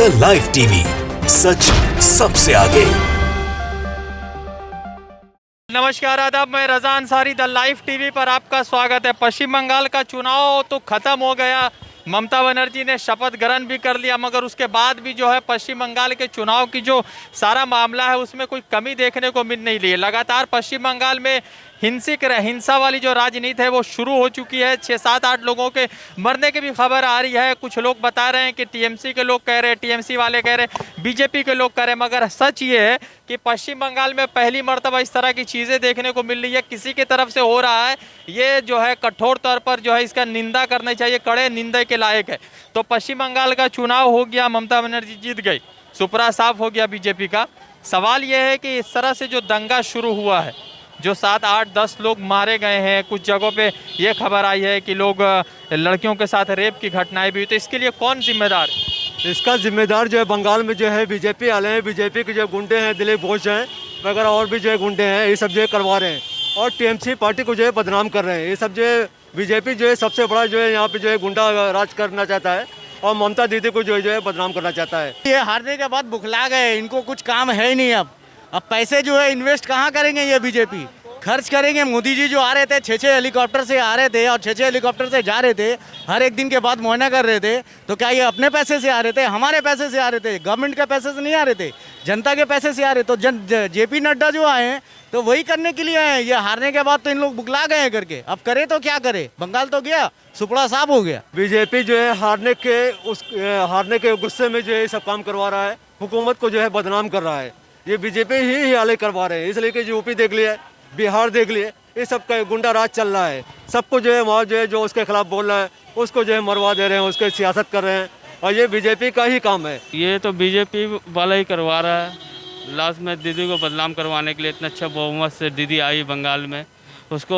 The live TV, सच सबसे आगे। नमस्कार, आदाब। मैं रजा अंसारी द लाइव टीवी पर आपका स्वागत है। पश्चिम बंगाल का चुनाव तो खत्म हो गया, ममता बनर्जी ने शपथ ग्रहण भी कर लिया, मगर उसके बाद भी जो है पश्चिम बंगाल के चुनाव की जो सारा मामला है उसमें कोई कमी देखने को मिल नहीं रही है। लगातार पश्चिम बंगाल में हिंसा वाली जो राजनीति है वो शुरू हो चुकी है। 6-7-8 लोगों के मरने की भी खबर आ रही है। कुछ लोग बता रहे हैं कि टीएमसी के लोग कह रहे हैं, टीएमसी वाले कह रहे हैं, बीजेपी के लोग कह रहे हैं, मगर सच ये है कि पश्चिम बंगाल में पहली मर्तबा इस तरह की चीज़ें देखने को मिल रही है। किसी की तरफ से हो रहा है, ये जो है कठोर तौर पर जो है इसका निंदा करना चाहिए, कड़े निंदा के लायक है। तो पश्चिम बंगाल का चुनाव हो गया, ममता बनर्जी जीत गई, सुपरा साफ हो गया बीजेपी का। सवाल यह है कि इस तरह से जो दंगा शुरू हुआ है, जो 7-8-10 लोग मारे गए हैं, कुछ जगहों पे ये खबर आई है कि लोग लड़कियों के साथ रेप की घटनाएं भी हुई, तो इसके लिए कौन जिम्मेदार है? इसका जिम्मेदार जो है बंगाल में जो है बीजेपी वाले हैं। बीजेपी के जो गुंडे हैं, दिलीप घोष हैं वगैरह और भी जो है गुंडे हैं, ये सब जो है करवा रहे हैं और टीएमसी पार्टी को जो है बदनाम कर रहे हैं। ये सब जो है बीजेपी जो है सबसे बड़ा जो है यहाँ पे जो है गुंडा राज करना चाहता है और ममता दीदी को जो है बदनाम करना चाहता है। ये हारने के बाद बुखला गए, इनको कुछ काम है ही नहीं। अब पैसे जो है इन्वेस्ट कहाँ करेंगे? ये बीजेपी खर्च करेंगे। मोदी जी जो आ रहे थे 6-6 हेलीकॉप्टर से आ रहे थे और 6-6 हेलीकॉप्टर से जा रहे थे, हर एक दिन के बाद मुआयना कर रहे थे, तो क्या ये अपने पैसे से आ रहे थे? हमारे पैसे से आ रहे थे, गवर्नमेंट के पैसे से नहीं आ रहे थे, जनता के पैसे से आ रहे। तो जेपी नड्डा जो आए हैं तो वही करने के लिए आए। ये हारने के बाद तो इन लोग बुखला गए हैं करके। अब करे तो क्या करे? बंगाल तो गया, सुपड़ा साफ हो गया। बीजेपी जो है हारने के गुस्से में जो है सब काम करवा रहा है, हुकूमत को जो है बदनाम कर रहा है। ये बीजेपी ही हाले करवा रहे हैं, इसलिए कि यूपी देख लिया, बिहार देख लिए, ये सब का गुंडा राज चल रहा है। सबको जो है वहाँ जो है जो उसके खिलाफ बोल रहा है उसको जो है मरवा दे रहे हैं, उसके सियासत कर रहे हैं और ये बीजेपी का ही काम है। ये तो बीजेपी वाला ही करवा रहा है। लास्ट में दीदी को बदनाम करवाने के लिए इतना अच्छा बहुमत से दीदी आई बंगाल में, उसको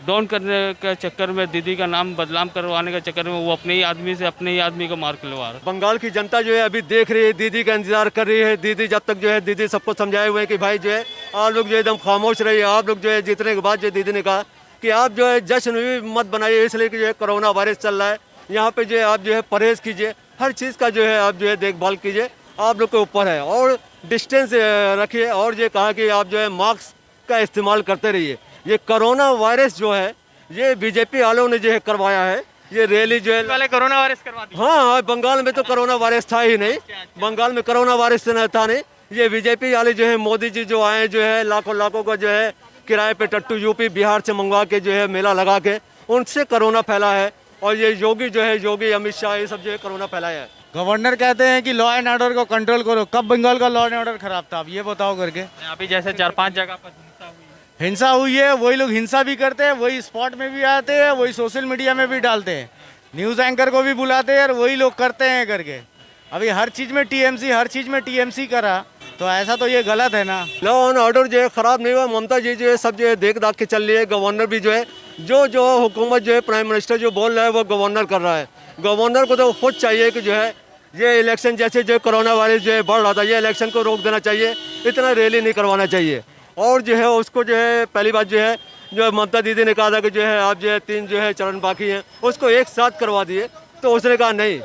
डाउन करने के चक्कर में, दीदी का नाम बदनाम करवाने के चक्कर में वो अपने ही आदमी को मार खिलवा रहा है। बंगाल की जनता जो है अभी देख रही है, दीदी का इंतजार कर रही है। दीदी जब तक जो है दीदी सबको समझाए हुए हैं कि भाई जो है आप लोग जो एकदम खामोश रहिए। आप लोग जो है जीतने के बाद जो दीदी ने कहा कि आप जो है जश्न भी मत बनाइए, इसलिए कि जो है कोरोना वायरस चल रहा है, यहाँ पे जो है आप जो है परहेज कीजिए, हर चीज़ का जो है आप जो है देखभाल कीजिए, आप लोग के ऊपर है और डिस्टेंस रखिए और ये कहा कि आप जो है मास्क का इस्तेमाल करते रहिए। ये कोरोना वायरस जो है ये बीजेपी वालों ने जो है करवाया है। ये रैली जो है पहले कोरोना वायरस करवा दिया। हाँ, बंगाल में तो कोरोना वायरस था ही नहीं, बंगाल में कोरोना वायरस था नहीं। ये बीजेपी वाले जो है मोदी जी जो आए जो है लाखों को जो है किराए पे टट्टू यूपी बिहार से मंगवा के जो है मेला लगा के उनसे कोरोना फैला है। और ये योगी अमित शाह ये सब जो है कोरोना फैलाया है। गवर्नर कहते हैं कि लॉ एंड ऑर्डर को कंट्रोल करो। कब बंगाल का लॉ एंड ऑर्डर खराब था? अब ये बताओ करके। अभी जैसे 4-5 जगह पर हिंसा हुई है, वही लोग हिंसा भी करते हैं, वही स्पॉट में भी आते हैं, वही सोशल मीडिया में भी डालते हैं, न्यूज़ एंकर को भी बुलाते हैं और वही लोग करते हैं करके। अभी हर चीज़ में टीएमसी करा, तो ऐसा तो ये गलत है ना। लॉ एंड ऑर्डर जो है खराब नहीं हुआ। ममता जी जो है सब जो है देख दाख के चल रही है। गवर्नर भी जो है जो हुकूमत जो है प्राइम मिनिस्टर जो बोल रहा है वो गवर्नर कर रहा है। गवर्नर को तो खुद चाहिए कि जो है ये इलेक्शन जैसे जो कोरोना वायरस जो है बढ़ रहा था, ये इलेक्शन को रोक देना चाहिए, इतना रैली नहीं करवाना चाहिए। और जो है उसको जो है पहली बात जो है जो ममता दीदी ने कहा था कि जो है आप जो है 3 जो है चरण बाकी हैं उसको एक साथ करवा दिए, तो उसने कहा नहीं,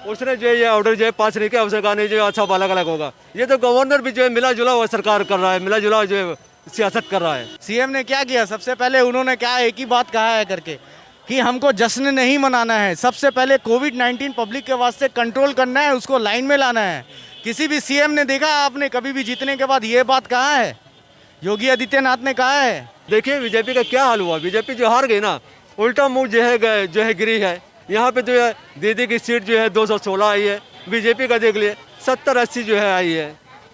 उसने जो है ये ऑर्डर जो है पास नहीं किया। उसने कहा नहीं जो अच्छा अलग अलग होगा। ये तो गवर्नर भी जो है मिला जुला हुआ सरकार कर रहा है, मिला जुला जो है सियासत कर रहा है। सीएम ने क्या किया? सबसे पहले उन्होंने क्या एक ही बात कहा है करके कि हमको जश्न नहीं मनाना है, सबसे पहले कोविड-19 पब्लिक के वास्ते कंट्रोल करना है, उसको लाइन में लाना है। किसी भी सीएम ने देखा आपने कभी भी जीतने के बाद ये बात कहा है? योगी आदित्यनाथ ने कहा है? देखिए बीजेपी का क्या हाल हुआ। बीजेपी जो हार गई ना, उल्टा मुंह जो है गिरी है। यहाँ पे जो है दीदी की सीट जो है 216 आई है, बीजेपी का देख लिए 70-80 जो है आई है।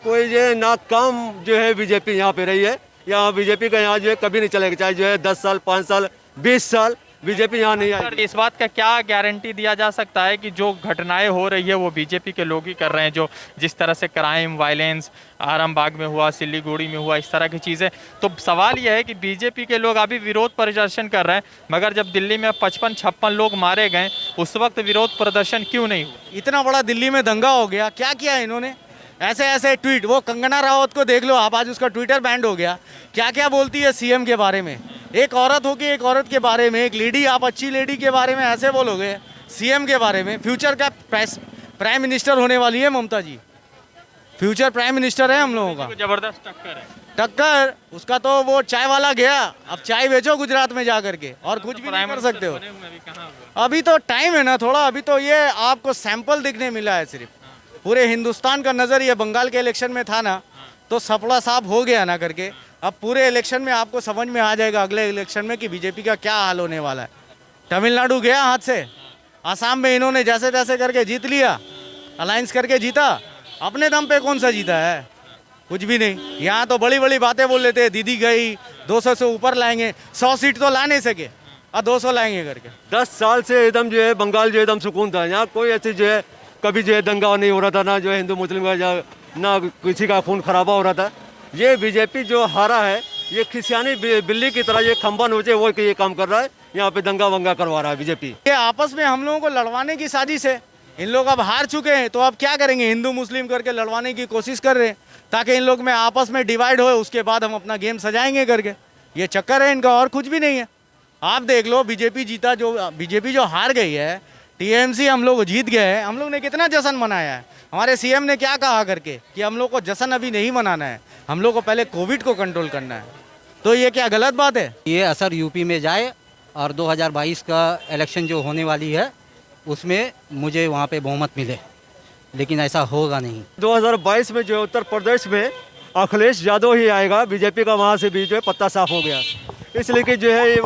कोई ये नाकाम जो है बीजेपी यहाँ पे रही है। यहाँ बीजेपी का यहाँ जो है कभी नहीं चलेगा, चाहे जो है 10 साल 5 साल 20 साल बीजेपी यहाँ नहीं आई। इस बात का क्या गारंटी दिया जा सकता है कि जो घटनाएं हो रही है वो बीजेपी के लोग ही कर रहे हैं? जो जिस तरह से क्राइम वायलेंस आरामबाग में हुआ, सिलीगुड़ी में हुआ, इस तरह की चीज़ें, तो सवाल यह है कि बीजेपी के लोग अभी विरोध प्रदर्शन कर रहे हैं, मगर जब दिल्ली में 55-56 लोग मारे गए उस वक्त विरोध प्रदर्शन क्यों नहीं हुआ? इतना बड़ा दिल्ली में दंगा हो गया, क्या किया इन्होंने? ऐसे ट्वीट, वो कंगना रावत को देख लो आप, आज उसका ट्विटर बैंड हो गया। क्या क्या बोलती है सीएम के बारे में। एक औरत हो के एक औरत के बारे में, एक लेडी, आप अच्छी लेडी के बारे में ऐसे बोलोगे, सीएम के बारे में, फ्यूचर का प्राइम मिनिस्टर होने वाली है ममता जी, फ्यूचर प्राइम मिनिस्टर है हम लोगों का। जबरदस्त टक्कर है। टक्कर उसका तो वो चाय वाला गया, अब चाय बेचो गुजरात में जा करके और कुछ भी नहीं प्राइम कर सकते हो। बने हुए अभी कहाँ हुआ? अभी तो टाइम है ना थोड़ा, अभी तो ये आपको सैंपल दिखने मिला है सिर्फ। पूरे हिंदुस्तान का नज़र ये बंगाल के इलेक्शन में था ना, तो सपड़ा साफ हो गया ना करके। अब पूरे इलेक्शन में आपको समझ में आ जाएगा अगले इलेक्शन में कि बीजेपी का क्या हाल होने वाला है। तमिलनाडु गया हाथ से, आसाम में इन्होंने जैसे तैसे करके जीत लिया, अलायंस करके जीता। अपने दम पे कौन सा जीता है? कुछ भी नहीं। यहाँ तो बड़ी बड़ी बातें बोल लेते हैं, दीदी गई 200 से ऊपर लाएंगे, 100 सीट तो ला नहीं सके और 200 लाएंगे करके। 10 साल से एकदम जो है बंगाल जो एकदम सुकून था। यहाँ कोई ऐसे जो है कभी जो है दंगा नहीं हो रहा था, ना जो है हिंदू मुस्लिम का ना किसी का खून खराबा हो रहा था। ये बीजेपी जो हारा है, ये खिसियानी बिल्ली की तरह ये खंबा नोचे वो ये काम कर रहा है, यहाँ पे दंगा वंगा करवा रहा है बीजेपी। ये आपस में हम लोगों को लड़वाने की साजिश है। इन लोग अब हार चुके हैं तो अब क्या करेंगे, हिंदू मुस्लिम करके लड़वाने की कोशिश कर रहे हैं ताकि इन लोग में आपस में डिवाइड हो, उसके बाद हम अपना गेम सजाएंगे करके। ये चक्कर है इनका और कुछ भी नहीं है। आप देख लो बीजेपी जीता, जो बीजेपी जो हार गई है, टीएमसी हम लोग जीत गए हैं। हम लोग ने कितना जश्न मनाया है। हमारे सीएम ने क्या कहा करके कि हम लोग को जश्न अभी नहीं मनाना है, हम लोग को पहले कोविड को कंट्रोल करना है। तो ये क्या गलत बात है? ये असर यूपी में जाए और 2022 का इलेक्शन जो होने वाली है उसमें मुझे वहाँ पे बहुमत मिले, लेकिन ऐसा होगा नहीं। 2022 में जो है उत्तर प्रदेश में अखिलेश यादव ही आएगा। बीजेपी का वहाँ से भी जो है पत्ता साफ हो गया, इसलिए कि जो है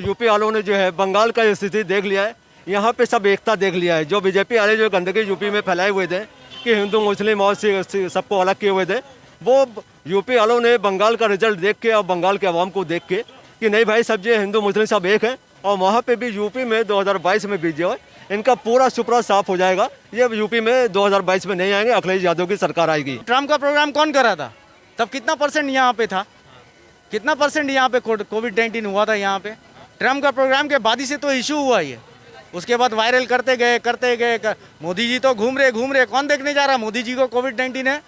यूपी वालों ने जो है बंगाल का स्थिति देख लिया है, यहाँ पे सब एकता देख लिया है। जो बीजेपी वाले जो गंदगी यूपी में फैलाए हुए थे कि हिंदू मुस्लिम और सबको अलग किए हुए थे, वो यूपी वालों ने बंगाल का रिजल्ट देख के और बंगाल के अवाम को देख के कि नहीं भाई सब जो हिंदू मुस्लिम सब एक है, और वहाँ पे भी यूपी में 2022 में भी जो है इनका पूरा सुपरा साफ हो जाएगा। ये यूपी में 2022 में नहीं आएंगे, अखिलेश यादव की सरकार आएगी। ट्रम्प का प्रोग्राम कौन कर रहा था तब? कितना परसेंट यहाँ पे था? कितना परसेंट यहाँ पे कोविड-19 हुआ था यहाँ पे? ट्रम्प का प्रोग्राम के बाद ही से तो इशू हुआ ये। उसके बाद वायरल करते गए। मोदी जी तो घूम रहे, कौन देखने जा रहा मोदी जी को? कोविड-19 है,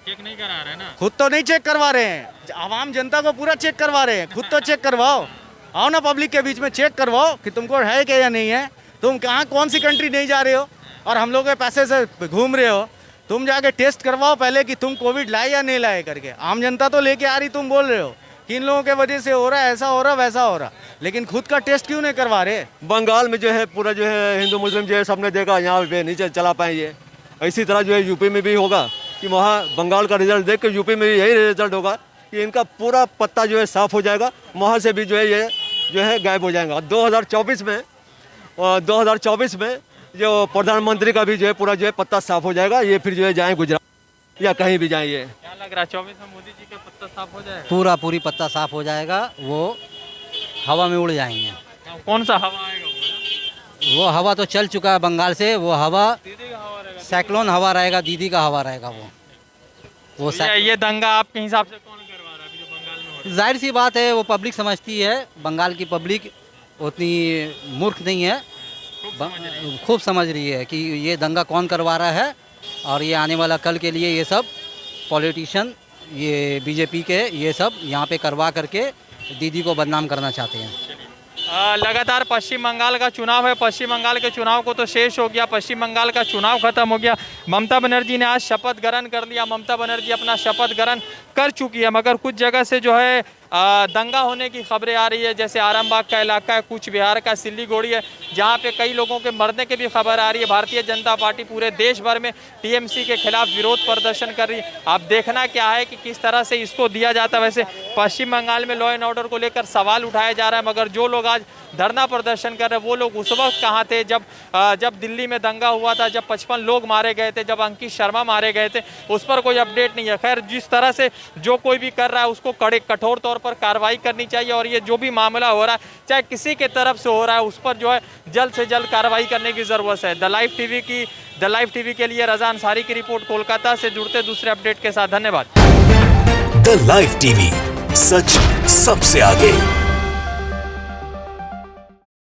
चेक नहीं करा रहे ना, खुद तो नहीं चेक करवा रहे हैं, आवाम जनता को पूरा चेक करवा रहे हैं। खुद तो चेक करवाओ, आओ ना पब्लिक के बीच में चेक करवाओ कि तुमको है क्या या नहीं है। तुम कहाँ कौन सी कंट्री नहीं जा रहे हो और हम लोग के पैसे से घूम रहे हो। तुम जाके टेस्ट करवाओ पहले कि तुम कोविड लाए या नहीं लाए करके। आम जनता तो लेके आ रही, तुम बोल रहे हो कि इन लोगों के वजह से हो रहा है, ऐसा हो रहा, वैसा हो रहा, लेकिन खुद का टेस्ट क्यों नहीं करवा रहे? बंगाल में जो है पूरा जो है हिंदू मुस्लिम जो है सबने देखा, यहाँ पे नहीं चला पाएंगे। इसी तरह जो है यूपी में भी होगा कि वहाँ बंगाल का रिजल्ट देख के यूपी में भी यही रिजल्ट होगा कि इनका पूरा पत्ता जो है साफ हो जाएगा, वहाँ से भी जो है ये जो है गायब हो जाएगा। 2024 में जो प्रधानमंत्री का भी जो है पूरा जो है पत्ता साफ हो जाएगा। ये फिर जो है जाएँ गुजरात या कहीं भी जाएंगे। क्या लग रहा है 24 में मोदी जी का पत्ता साफ हो जाएगा? पूरी पत्ता साफ हो जाएगा, वो हवा में उड़ जाएंगे। कौन सा हवा आएगा वो? वो हवा तो चल चुका है बंगाल से, वो हवा दीदी का हवा रहेगा। साइक्लोन हवा रहेगा, दीदी का हवा रहेगा वो ये दंगा आपके हिसाब से कौन करवा रहा है अभी जो बंगाल में हो रहा जाहिर सी बात है, वो पब्लिक समझती है। बंगाल की पब्लिक उतनी मूर्ख नहीं है, खूब समझ रही है कि ये दंगा कौन करवा रहा है, और ये आने वाला कल के लिए ये सब पॉलिटिशियन, ये बीजेपी के ये सब यहाँ पे करवा करके दीदी को बदनाम करना चाहते हैं। लगातार पश्चिम बंगाल का चुनाव है। पश्चिम बंगाल के चुनाव को तो शेष हो गया, पश्चिम बंगाल का चुनाव खत्म हो गया। ममता बनर्जी ने आज शपथ ग्रहण कर लिया। ममता बनर्जी अपना शपथ ग्रहण कर चुकी है, मगर कुछ जगह से जो है दंगा होने की खबरें आ रही है। जैसे आरामबाग का इलाका है, कुछ बिहार का सिल्लीगुड़ी है, जहाँ पे कई लोगों के मरने की भी खबर आ रही है। भारतीय जनता पार्टी पूरे देश भर में टीएमसी के खिलाफ विरोध प्रदर्शन कर रही है। अब देखना क्या है कि किस तरह से इसको दिया जाता है। वैसे पश्चिम बंगाल में लॉ एंड ऑर्डर को लेकर सवाल उठाया जा रहा है, मगर जो लोग आज धरना प्रदर्शन कर रहे हैं वो लोग उस वक्त कहाँ थे जब दिल्ली में दंगा हुआ था, जब 55 लोग मारे गए थे, जब अंकित शर्मा मारे गए थे, उस पर कोई अपडेट नहीं है। खैर, जिस तरह से जो कोई भी कर रहा है उसको कठोर तौर पर कार्रवाई करनी चाहिए, और ये जो भी मामला हो रहा है चाहे किसी के तरफ से हो रहा है, उस पर जो है जल्द से जल्द कार्रवाई करने की जरूरत है। द लाइव टीवी के लिए रजा अंसारी की रिपोर्ट कोलकाता से। जुड़ते दूसरे अपडेट के साथ, धन्यवाद। द लाइव टीवी, सच सबसे आगे।